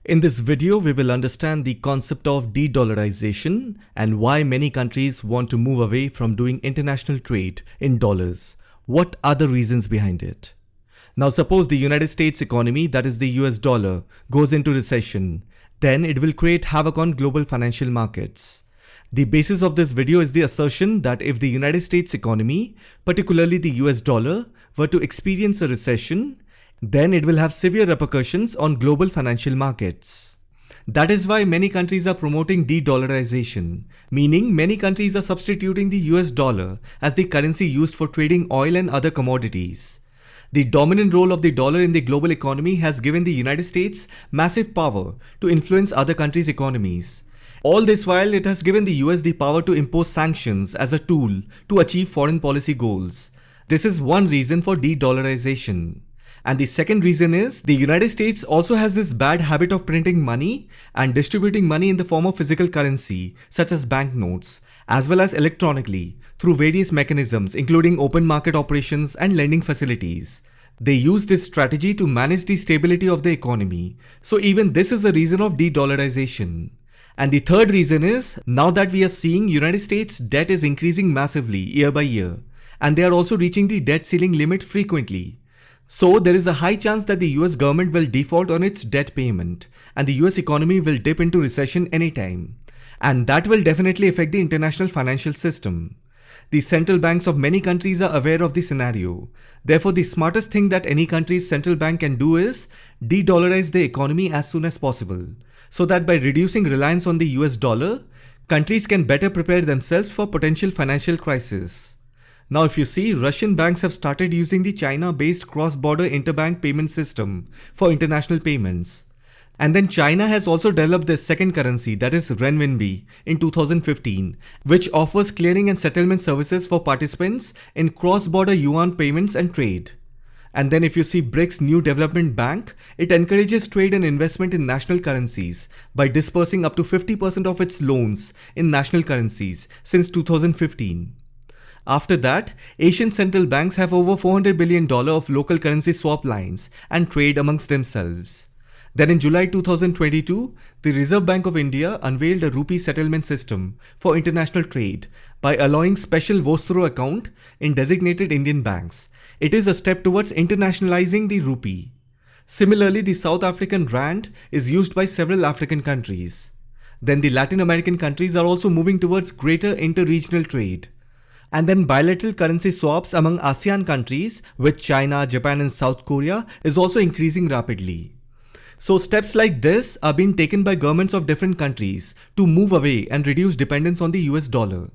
In this video, we will understand the concept of de-dollarization and why many countries want to move away from doing international trade in dollars. What are the reasons behind it? Now, suppose the United States economy, that is the US dollar, goes into recession. Then it will create havoc on global financial markets. The basis of this video is the assertion that if the United States economy, particularly the US dollar, were to experience a recession, then it will have severe repercussions on global financial markets. That is why many countries are promoting de-dollarization, meaning many countries are substituting the US dollar as the currency used for trading oil and other commodities. The dominant role of the dollar in the global economy has given the United States massive power to influence other countries' economies. All this while, it has given the US the power to impose sanctions as a tool to achieve foreign policy goals. This is one reason for de-dollarization. And the second reason is, the United States also has this bad habit of printing money and distributing money in the form of physical currency, such as banknotes, as well as electronically, through various mechanisms including open market operations and lending facilities. They use this strategy to manage the stability of the economy. So even this is a reason of de-dollarization. And the third reason is, now that we are seeing United States debt is increasing massively year by year, and they are also reaching the debt ceiling limit frequently. So there is a high chance that the US government will default on its debt payment and the US economy will dip into recession anytime. And that will definitely affect the international financial system. The central banks of many countries are aware of the scenario. Therefore, the smartest thing that any country's central bank can do is de-dollarize the economy as soon as possible, so that by reducing reliance on the US dollar, countries can better prepare themselves for potential financial crisis. Now, if you see, Russian banks have started using the China-based cross-border interbank payment system for international payments. And then China has also developed their second currency, that is renminbi, in 2015, which offers clearing and settlement services for participants in cross-border yuan payments and trade. And then if you see BRICS New Development Bank, it encourages trade and investment in national currencies by dispersing up to 50% of its loans in national currencies since 2015. After that, Asian central banks have over $400 billion of local currency swap lines and trade amongst themselves. Then in July 2022, the Reserve Bank of India unveiled a rupee settlement system for international trade by allowing special Vostro account in designated Indian banks. It is a step towards internationalizing the rupee. Similarly, the South African rand is used by several African countries. Then the Latin American countries are also moving towards greater inter-regional trade. And then bilateral currency swaps among ASEAN countries with China, Japan and South Korea is also increasing rapidly. So steps like this are being taken by governments of different countries to move away and reduce dependence on the US dollar.